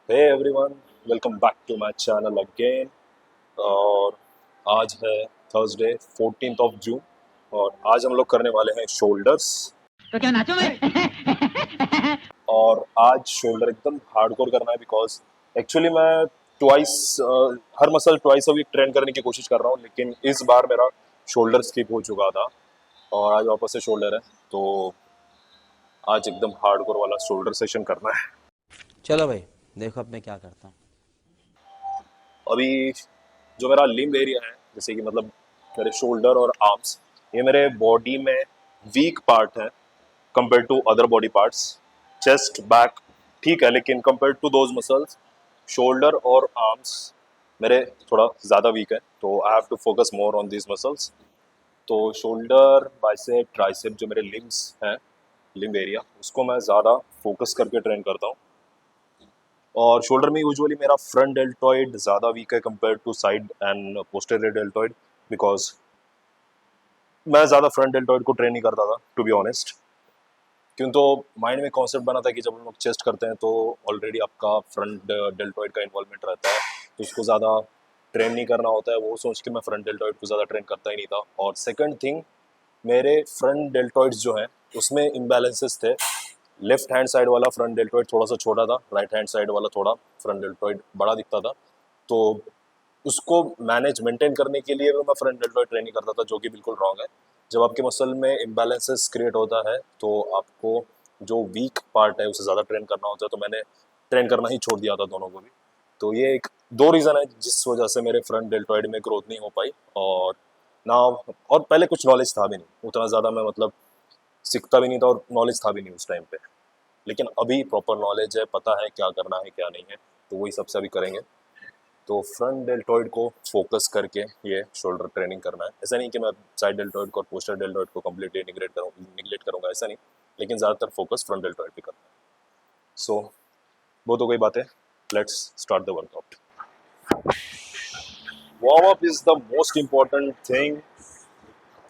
Hey everyone, welcome back to my channel again. और आज है थर्सडे 14 जून और आज हम लोग करने वाले हैं शोल्डर्स। तो क्या नाचो मैं? और आज शोल्डर एकदम हार्डकोर करना है बिकॉज एक्चुअली मैं ट्वाइस हर muscle twice a week train करने की कोशिश कर रहा हूँ, लेकिन इस बार मेरा शोल्डर स्किप हो चुका था और आज वापस से शोल्डर है। तो आज एकदम हार्डकोर वाला शोल्डर सेशन करना है। चलो भाई, देखो अब मैं क्या करता हूँ। अभी जो मेरा लिम्ब एरिया है, जैसे कि मतलब मेरे शोल्डर और आर्म्स, ये मेरे बॉडी में वीक पार्ट है compare to other body parts. Chest back ठीक है, लेकिन compare to those muscles shoulder और आर्म्स मेरे थोड़ा ज़्यादा वीक है, तो I have to focus more on these muscles. तो शोल्डर, बाइसेप, ट्राइसेप जो मेरे लिम्स हैं, लिम्ब एरिया, उसको मैं ज़्यादा फोकस करके ट्रेन करता हूँ। और शोल्डर में यूजुअली मेरा फ्रंट डेल्टॉइड ज़्यादा वीक है compare to side and posterior deltoid, because मैं ज़्यादा फ्रंट डेल्टॉइड को ट्रेन नहीं करता था टू बी ऑनेस्ट। क्यों, तो माइंड में कॉन्सेप्ट बना था कि जब हम लोग चेस्ट करते हैं तो ऑलरेडी आपका फ्रंट डेल्टॉइड का इन्वॉल्वमेंट रहता है, तो उसको ज़्यादा ट्रेन नहीं करना होता है। वो सोच के मैं फ्रंट डेल्टॉइड को ज़्यादा ट्रेन करता ही नहीं था। और सेकंड थिंग, मेरे फ्रंट डेल्टॉइड्स जो हैं उसमें इम्बैलेंसेस थे। लेफ्ट हैंड साइड वाला फ्रंट डेल्टॉइड थोड़ा सा छोटा था, राइट हैंड साइड वाला थोड़ा फ्रंट डेल्टॉइड बड़ा दिखता था। तो उसको मैनेज मेंटेन करने के लिए मैं फ्रंट डेल्टॉइड ट्रेनिंग करता था, जो कि बिल्कुल रॉन्ग है। जब आपके मसल में इम्बैलेंसेस क्रिएट होता है तो आपको जो वीक पार्ट है उसे ज़्यादा ट्रेन करना होता है, तो मैंने ट्रेन करना ही छोड़ दिया था दोनों को भी। तो ये एक दो रीज़न है जिस वजह से मेरे फ्रंट डेल्टॉइड में ग्रोथ नहीं हो पाई। और ना, और पहले कुछ नॉलेज था भी नहीं उतना ज़्यादा, मैं मतलब सीखता भी नहीं था और नॉलेज था भी नहीं उस टाइम पे। लेकिन अभी प्रॉपर नॉलेज है, पता है क्या करना है क्या नहीं है, तो वही सबसे अभी करेंगे। तो फ्रंट डेल्टॉइड को फोकस करके ये शोल्डर ट्रेनिंग करना है। ऐसा नहीं कि मैं साइड डेल्टॉइड को और पोस्टर डेल्टॉइड को कम्प्लीटली निगलेक्ट करूँगा, ऐसा नहीं, लेकिन ज़्यादातर फोकस फ्रंट डेल्टॉइड पे करना है। सो वो तो कोई बात है, let's start the workout. Warm up is the most important thing.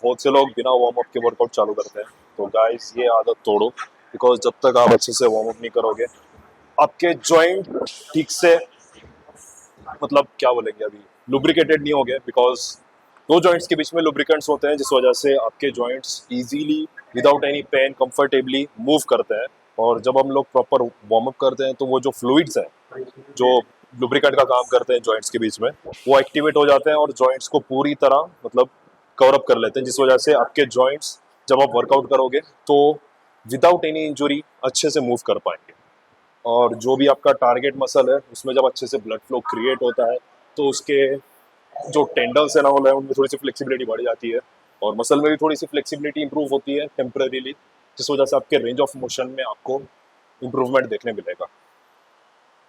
बहुत से लोग बिना वार्म अप के वर्कआउट चालू करते हैं, तो गाइस ये आदत तोड़ो, बिकॉज जब तक आप अच्छे से वार्म अप नहीं करोगे आपके जॉइंट ठीक से, मतलब क्या बोलेंगे, अभी लुब्रिकेटेड नहीं हो गए। बिकॉज दो जॉइंट्स के बीच में लुब्रिकेंट्स होते हैं, जिस वजह से आपके joints easily without any pain comfortably move करते हैं। और जब हम लोग प्रॉपर वार्म अप करते हैं तो वो जो फ्लूइड्स हैं जो लुब्रिकेंट का काम करते हैं जॉइंट्स के बीच में, वो एक्टिवेट हो जाते हैं और जॉइंट्स को पूरी तरह मतलब कवर अप कर लेते हैं, जिस वजह से आपके जॉइंट्स जब आप वर्कआउट करोगे तो विदाउट एनी इंजुरी अच्छे से मूव कर पाएंगे। और जो भी आपका टारगेट मसल है उसमें जब अच्छे से ब्लड फ्लो क्रिएट होता है तो उसके जो टेंडन्स है ना, होना है, उनमें थोड़ी सी फ्लेक्सिबिलिटी बढ़ जाती है और मसल में भी थोड़ी सी फ्लेक्सिबिलिटी इंप्रूव होती है टेम्परेरीली, जिस वजह से आपके रेंज ऑफ मोशन में आपको इम्प्रूवमेंट देखने मिलेगा।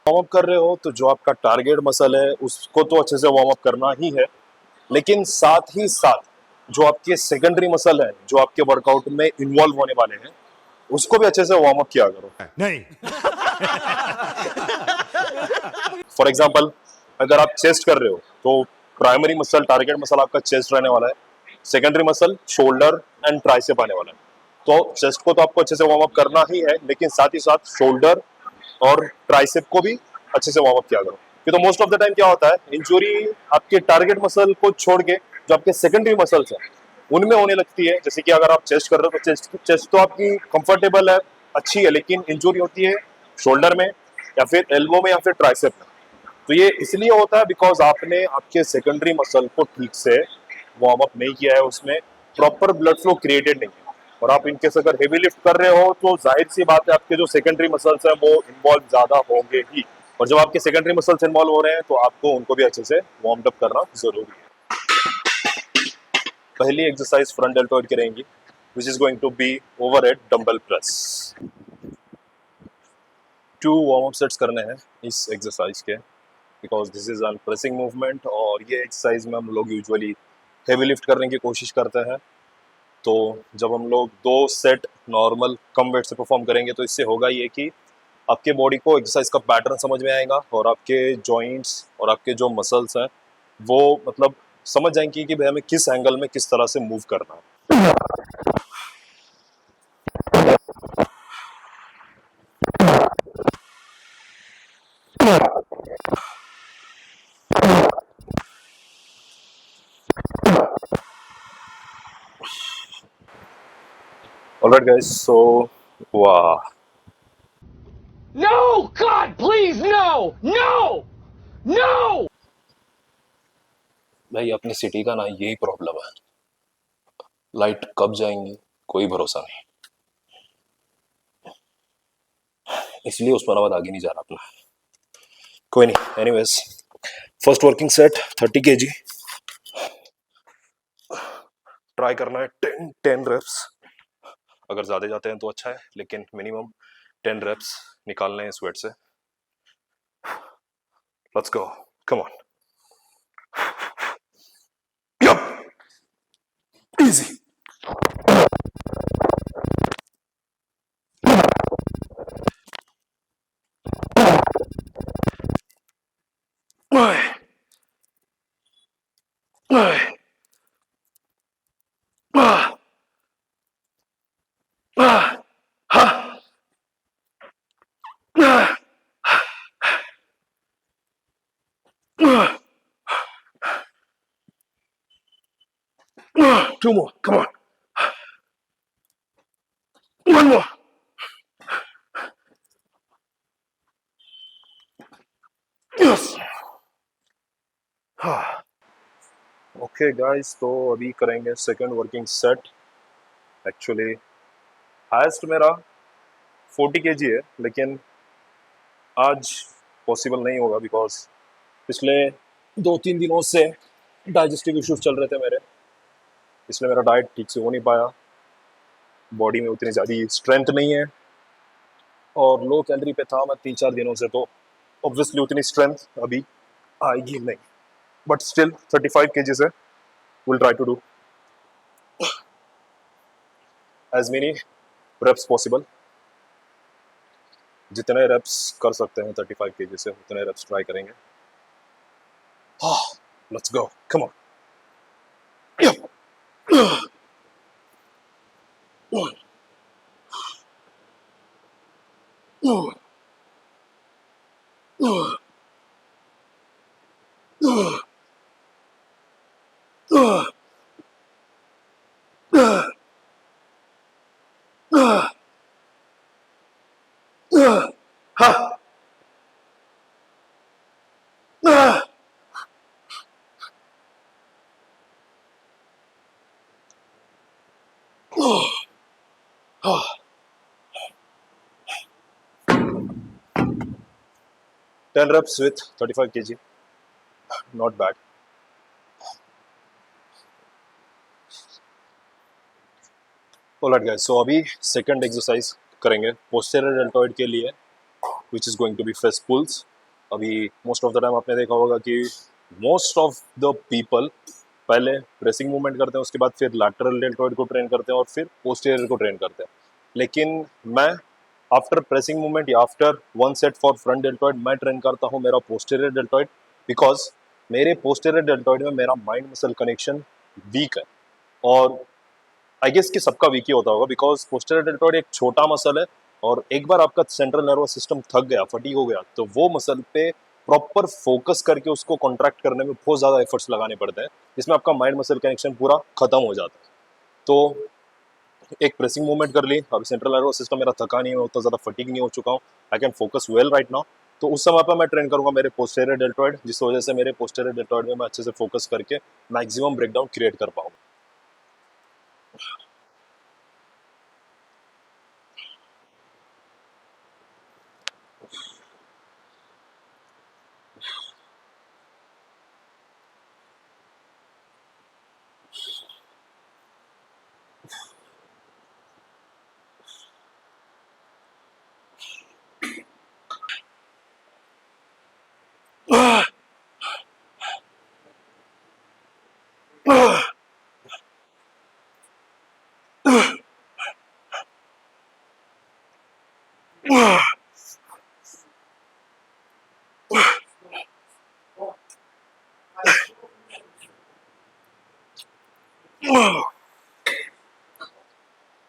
वार्म अप कर रहे हो तो जो आपका टारगेट मसल है उसको तो अच्छे से वार्म अप करना ही है, लेकिन साथ ही साथ जो आपके सेकेंडरी मसल है जो आपके वर्कआउट में इन्वॉल्व होने वाले हैं उसको भी अच्छे से वार्म अप किया करो। नहीं। फॉर एग्जाम्पल, अगर आप चेस्ट कर रहे हो तो प्राइमरी मसल, टारगेट मसल आपका चेस्ट रहने वाला है, secondary muscle shoulder and tricep आने वाला है। तो चेस्ट को तो आपको अच्छे से वार्म अप करना ही है, लेकिन साथ ही साथ शोल्डर और ट्राइसेप को भी अच्छे से वार्म अप किया करो। तो मोस्ट ऑफ द टाइम क्या होता है, इंजुरी आपके टारगेट मसल को छोड़ के जो आपके सेकेंडरी मसल्स हैं उनमें होने लगती है। जैसे कि अगर आप चेस्ट कर रहे हो तो चेस्ट तो आपकी कंफर्टेबल है, अच्छी है, लेकिन इंजुरी होती है शोल्डर में या फिर एल्बो में या फिर ट्राइसेप में। तो ये इसलिए होता है बिकॉज आपने आपके सेकेंडरी मसल को ठीक से वार्म अप नहीं किया है, उसमें प्रॉपर ब्लड फ्लो क्रिएटेड नहीं है। और आप इनकेस अगर हेवी लिफ्ट कर रहे हो तो जाहिर सी बात है आपके जो सेकेंडरी मसल्स हैं वो इन्वॉल्व ज्यादा होंगे ही, और जब आपके सेकेंडरी मसल्स इन्वॉल्व हो रहे हैं तो आपको उनको भी अच्छे से वार्म अप करना जरूरी है। पहली एक्सरसाइज फ्रंट डेल्टॉइड की रहेंगी, which is going to be overhead dumbbell press। 2 warm up sets करने हैं इस एक्सरसाइज के, because this is an pressing movement और ये एक्सरसाइज में हम लोग यूजुअली हेवी लिफ्ट करने की कोशिश करते हैं। तो जब हम लोग 2 सेट नॉर्मल कम वेट से परफॉर्म करेंगे तो इससे होगा ये कि आपके बॉडी को एक्सरसाइज का पैटर्न समझ में आएगा और आपके जॉइंट्स और आपके जो मसल्स हैं वो मतलब समझ जाएंगे कि भाई हमें किस एंगल में किस तरह से मूव करना है। Alright guys, so wow. No! God, please, no! No! No! भाई अपनी सिटी का ना यही प्रॉब्लम है, लाइट कब जाएंगी कोई भरोसा नहीं, इसलिए उस पर आवाज आगे नहीं जा रहा अपना। कोई नहीं, anyways first working set 30 kg try करना है। 10 रेप्स, अगर ज्यादा जाते हैं तो अच्छा है, लेकिन मिनिमम 10 रेप्स निकालने हैं इस वेट से। Let's go, come on, easy. Two more, come on. One more. Yes. Okay guys, तो अभी करेंगे second working set. Actually highest मेरा 40 kg है, लेकिन आज पॉसिबल नहीं होगा बिकॉज पिछले 2-3 दिनों से डाइजेस्टिव इश्यूज चल रहे थे मेरे, इसलिए मेरा डाइट ठीक से हो नहीं पाया, बॉडी में उतनी ज़्यादा स्ट्रेंथ नहीं है और लो कैलोरी पे था मैं 3-4 दिनों से, तो ऑब्वियसली उतनी स्ट्रेंथ अभी आएगी नहीं, बट स्टिल 35 kg से will try to do as many reps possible. जितने रेप्स कर सकते हैं 35 kg से उतने रेप्स ट्राई करेंगे। Let's go, come on. Ten reps with 35 kg, not bad. Alright guys, so अभी सेकंड एक्सरसाइज करेंगे पोस्टीरियर डेल्टॉइड के लिए, which is going to be fist pulls। अभी मोस्ट ऑफ द टाइम आपने देखा होगा कि मोस्ट ऑफ द पीपल पहले प्रेसिंग मूवमेंट करते हैं, उसके बाद फिर लैटरल डेल्टॉइड को ट्रेन करते हैं और फिर पोस्टीरियर को ट्रेन करते हैं, लेकिन मैं आफ्टर प्रेसिंग मूवमेंट या after one set for front deltoid मैं ट्रेन करता हूँ मेरा पोस्टीरियर डेल्टॉइड, बिकॉज मेरे पोस्टीरियर डेल्टॉइड में मेरा माइंड मसल कनेक्शन वीक है, और आई गेस कि सबका वीक ही होता होगा बिकॉज पोस्टीरियर डेल्टॉइड एक छोटा मसल है, और एक बार आपका सेंट्रल नर्वस सिस्टम थक गया, फटीग हो गया, तो वो मसल पे प्रॉपर फोकस करके उसको कॉन्ट्रैक्ट करने में बहुत ज़्यादा एफर्ट्स लगाने पड़ते हैं, जिसमें आपका माइंड मसल कनेक्शन पूरा खत्म हो जाता है। तो एक प्रेसिंग मूवमेंट कर ली, अभी सेंट्रल नर्वस सिस्टम मेरा थका नहीं है, उतना ज़्यादा फटीग नहीं हो चुका हूँ, I can focus well right now, तो उस समय पर मैं ट्रेन करूँगा मेरे पोस्टीरियर डेल्टॉइड, जिस वजह से मेरे पोस्टीरियर डेल्टॉइड में मैं अच्छे से फोकस करके मैक्सिमम ब्रेकडाउन क्रिएट कर पाऊँगा।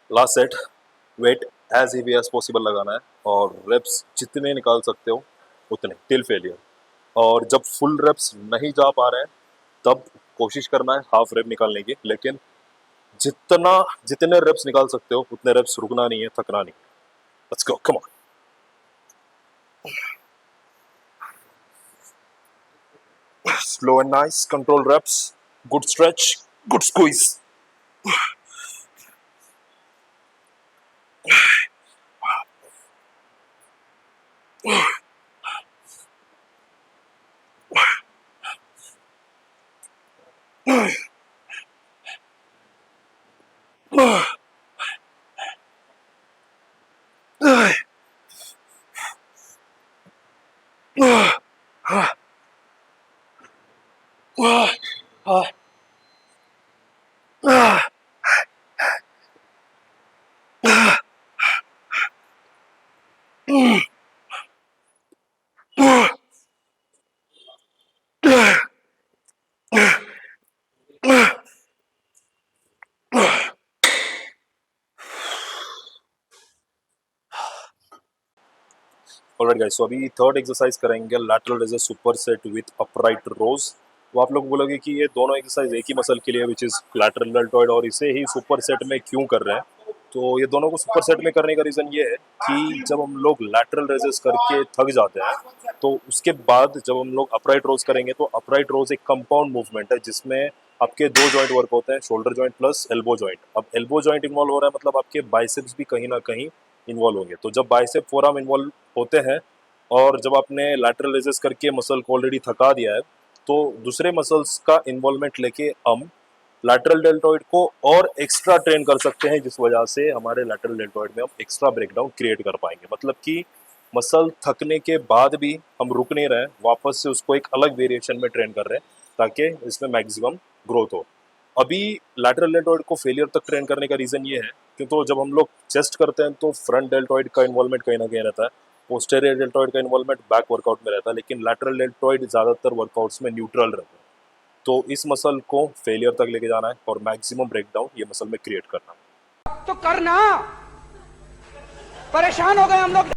Last set weight as heavy as possible लगाना है, और रेप्स जितने निकाल सकते हो उतने टिल फेलियर, और जब फुल रेप्स नहीं जा पा रहे हैं तब कोशिश करना है हाफ रेप निकालने की, लेकिन जितने रेप्स निकाल सकते हो उतने रेप्स, रुकना नहीं है, थकना नहीं है। Let's go, come on. Slow and nice, control reps, good stretch, good squeeze. Alright guys, so अभी थर्ड एक्सरसाइज करेंगे lateral raise super set with upright rows. वो आप लोग बोलोगे कि ये दोनों एक्सरसाइज एक ही मसल के लिए, विच इज लैटरल डेल्टॉइड, और इसे ही सुपर सेट में क्यों कर रहे हैं? तो ये दोनों को सुपर सेट में करने का रीजन ये है कि जब हम लोग लैटरल रेजेस करके थक जाते हैं तो उसके बाद जब हम लोग अपराइट रोज करेंगे, तो अपराइट रोज एक कंपाउंड मूवमेंट है जिसमें आपके दो जॉइंट वर्क होते हैं, shoulder joint plus elbow joint. अब एल्बो जॉइंट इन्वॉल्व हो रहा है मतलब आपके बाइसेप्स भी कहीं ना कहीं इन्वॉल्व होंगे। तो जब बाइसेप फोरआर्म इन्वॉल्व होते हैं और जब आपने लैटरल रेजेस करके मसल को ऑलरेडी थका दिया है, तो दूसरे मसल्स का इन्वॉल्वमेंट लेके हम लैटरल डेल्टॉइड को और एक्स्ट्रा ट्रेन कर सकते हैं, जिस वजह से हमारे लैटरल डेल्टॉइड में हम एक्स्ट्रा ब्रेकडाउन क्रिएट कर पाएंगे। मतलब कि मसल थकने के बाद भी हम रुक नहीं रहे, वापस से उसको एक अलग वेरिएशन में ट्रेन कर रहे हैं ताकि इसमें मैक्सिमम ग्रोथ हो। अभी लैटरल डेल्टॉइड को फेलियर तक ट्रेन करने का रीजन ये है क्योंकि तो जब हम लोग चेस्ट करते हैं तो फ्रंट डेल्टॉइड का इन्वॉल्वमेंट कहीं ना कहीं रहता है, पोस्टेरियर डेल्टॉइड का इन्वॉल्वमेंट बैक वर्कआउट में रहता है, लेकिन लैटरल डेल्टॉइड ज्यादातर वर्कआउट्स में न्यूट्रल रहता है। तो इस मसल को फेलियर तक लेके जाना है और मैक्सिमम ब्रेकडाउन ये मसल में क्रिएट करना है। तो करना, परेशान हो गए हम लोग।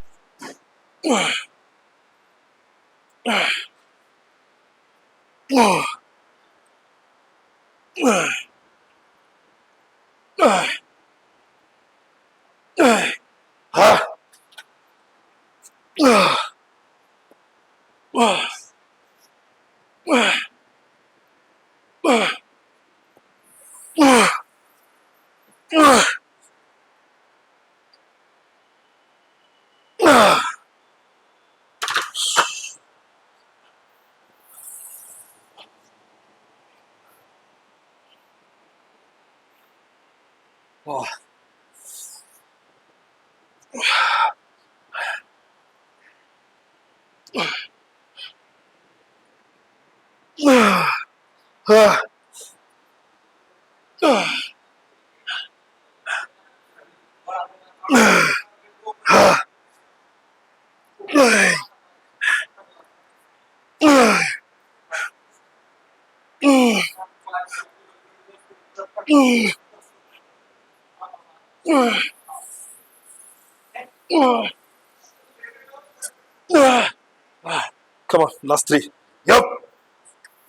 Come on, last three. Yup.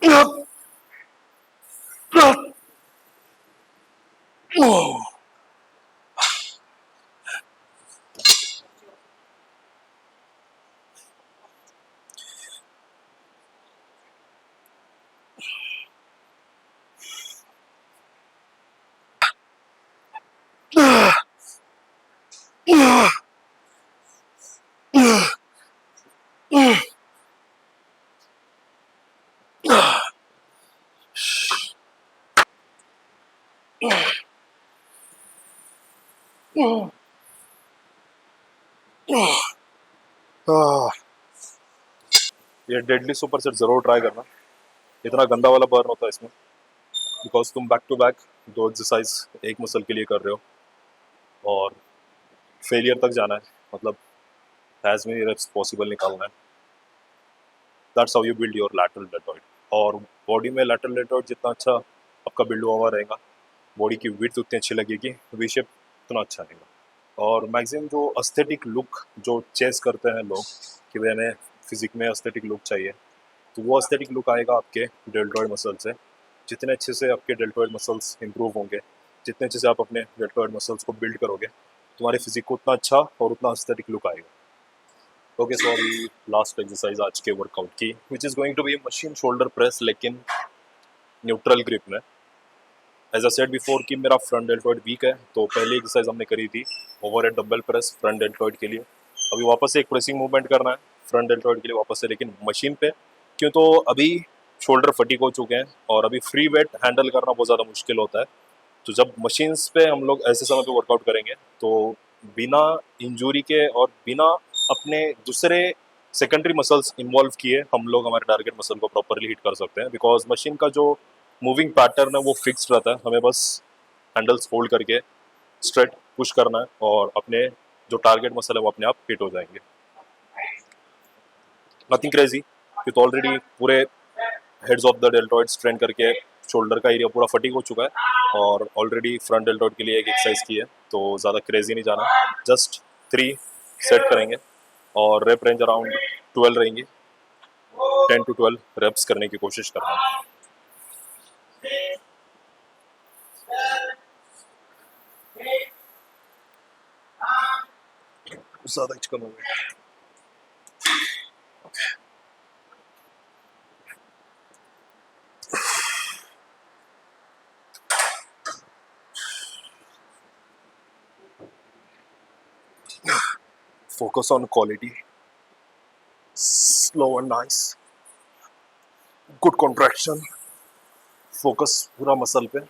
Yup. Yup. Oh. ये डेडली सुपर सेट जरूर ट्राई करना, इतना गंदा वाला बर्न होता है इसमें, बिकॉज तुम बैक टू बैक दो एक्सरसाइज एक मसल के लिए कर रहे हो और फेलियर तक जाना है, मतलब एज मेनी रेप्स पॉसिबल निकालना है। That's how you build your lateral deltoid. और बॉडी में लैटरल डेल्टॉइड जितना अच्छा आपका बिल्ड हुआ रहेगा, बॉडी की विड्थ उतनी अच्छी लगेगी, वी शेप उतना अच्छा रहेगा। और मैक्सिमम जो एस्थेटिक लुक जो चेस करते हैं लोग कि भाई हमें फिजिक में एस्थेटिक लुक चाहिए, तो वो एस्थेटिक लुक आएगा आपके डेल्टॉइड मसल से। जितने अच्छे से आपके डेल्टॉइड मसल्स इंप्रूव होंगे, जितने अच्छे से आप अपने डेल्टॉइड मसल्स को बिल्ड करोगे, तुम्हारे फिजिक को उतना अच्छा और उतना एस्थेटिक लुक आएगा। ओके, सो अभी लास्ट एक्सरसाइज आज के वर्कआउट की, which is going to be machine shoulder press, लेकिन न्यूट्रल ग्रिप में। एज अ सेड बिफोर कि मेरा फ्रंट डेल्टॉइड वीक है, तो पहली एक्सरसाइज हमने करी थी over dumbbell press front deltoid के लिए। अभी वापस से एक प्रेसिंग मूवमेंट करना है फ्रंट डेल्टॉइड के लिए वापस से, लेकिन मशीन पे, क्यों तो अभी शोल्डर फटीक हो चुके हैं और अभी फ्री वेट हैंडल करना बहुत ज़्यादा मुश्किल होता है। तो जब मशीन्स पे हम लोग ऐसे समय पे वर्कआउट करेंगे तो बिना इंजरी के और बिना अपने दूसरे सेकेंडरी मसल्स इन्वॉल्व किए हम लोग हमारे टारगेट मसल को प्रॉपरली हिट कर सकते हैं, बिकॉज मशीन का जो मूविंग पैटर्न है वो फिक्स्ड रहता है। हमें बस हैंडल्स होल्ड करके स्ट्रेट पुश करना है और अपने जो टारगेट मसल है वो अपने आप हिट हो जाएंगे। नथिंग क्रेजी, कि तो ऑलरेडी पूरे heads of the deltoid strain करके शोल्डर का एरिया पूरा फटीक हो चुका है और ऑलरेडी फ्रंट डेल्टॉइड के लिए एक एक्सरसाइज की है, तो ज़्यादा क्रेजी नहीं जाना। जस्ट 3 सेट करेंगे और रेप रेंज अराउंड 12 रहेंगी। 10 to 12 रेप्स करने की कोशिश करना है। ज़्यादा चिकन हो गया। Focus on quality, slow and nice, good contraction, focus पूरा मसल पे।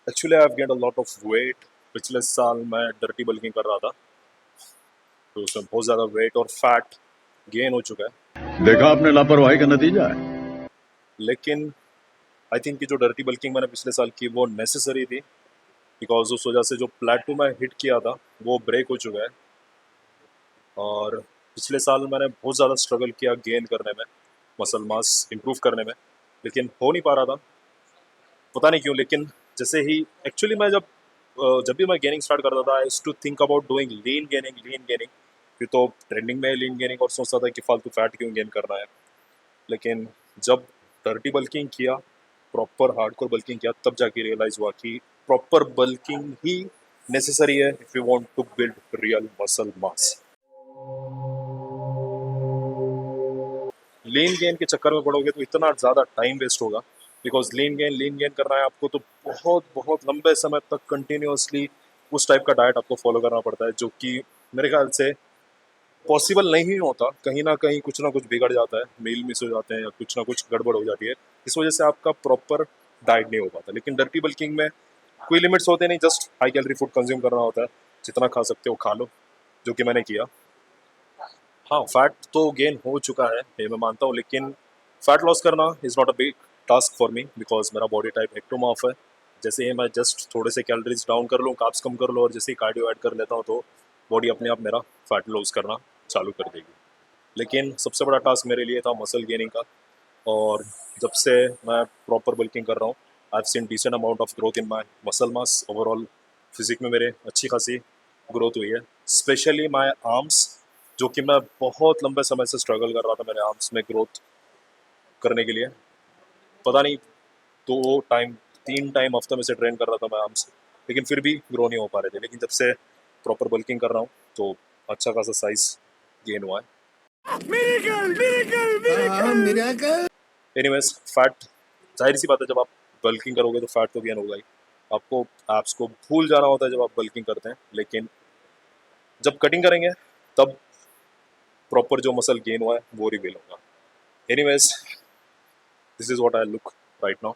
Actually I have gained a lot of weight. पिछले साल मैं डर्टी बल्किंग कर रहा था, तो उसमें बहुत ज़्यादा वेट और फैट गेन हो चुका है। देखा आपने लापरवाही का नतीजा है। लेकिन आई थिंक कि जो डर्टी बल्किंग मैंने पिछले साल की वो नेसेसरी थी, बिकॉज उस वजह से जो प्लेटू में हिट किया था वो ब्रेक हो चुका है। और पिछले साल मैंने बहुत ज़्यादा स्ट्रगल किया गेन करने में, मसल मास इम्प्रूव करने में, लेकिन हो नहीं पा रहा था, पता नहीं क्यों। लेकिन जैसे ही एक्चुअली मैं जब भी मैं गेनिंग स्टार्ट करता था, I used to think about doing lean gaining, फिर तो ट्रेंडिंग में लीन गेनिंग और सोचता था कि फालतू फैट क्यों गेन करना है। लेकिन जब डर्टी बल्किंग किया, प्रॉपर हार्डकोर बल्किंग किया, तब जाके रियलाइज हुआ कि प्रॉपर बल्किंग ही नेसेसरी है if you want to build real muscle mass. Lean gain के चक्कर में पड़ोगे तो इतना ज़्यादा टाइम वेस्ट होगा, बिकॉज लीन गेन करना है आपको तो बहुत बहुत लंबे समय तक कंटिन्यूसली उस टाइप का डाइट आपको फॉलो करना पड़ता है, जो कि मेरे ख्याल से पॉसिबल नहीं होता। कहीं ना कहीं कुछ ना कुछ बिगड़ जाता है, मील मिस हो जाते हैं या कुछ ना कुछ गड़बड़ हो जाती है, इस वजह से आपका प्रॉपर डाइट नहीं हो पाता। लेकिन डर्टी बल्किंग में कोई लिमिट्स होते नहीं, just high calorie food consume करना होता है, जितना खा सकते हो खा लो, जो कि मैंने किया। हाँ, फैट तो गेन हो चुका है ये मैं मानता हूँ, लेकिन फैट लॉस करना is not a big task for me, because मेरा बॉडी टाइप एक्टोमॉर्फ है। जैसे ही मैं जस्ट थोड़े से कैलोरीज डाउन कर लूँ, कार्ब्स कम कर लो और जैसे ही कार्डियो ऐड कर लेता हूँ, तो बॉडी अपने आप मेरा फैट लॉस करना चालू कर देगी। लेकिन सबसे बड़ा टास्क मेरे लिए था मसल गेनिंग का, और जब से मैं प्रॉपर बल्किंग कर रहा हूँ, I have seen decent amount of growth in my muscle mass. Overall physique में मेरे अच्छी खासी ग्रोथ हुई है, स्पेशली माई आर्म्स, जो कि मैं बहुत लंबे समय से स्ट्रगल कर रहा था मेरे आर्म्स में ग्रोथ करने के लिए। पता नहीं 3 टाइम हफ्ते में से ट्रेन कर रहा था मैं आर्म्स, लेकिन फिर भी ग्रो नहीं हो पा रहे थे। लेकिन जब से प्रॉपर बल्किंग कर रहा हूँ तो अच्छा खासा साइज गेन हुआ है। एनीवेज, फैट जाहिर सी बात है, जब आप बल्किंग करोगे तो फैट तो गेन होगा ही। आपको एब्स को भूल जाना होता है जब आप बल्किंग करते हैं, लेकिन जब कटिंग करेंगे तब प्रॉपर जो मसल गेन हुआ है वो रिवील होगा। Anyways, this is what I look right now.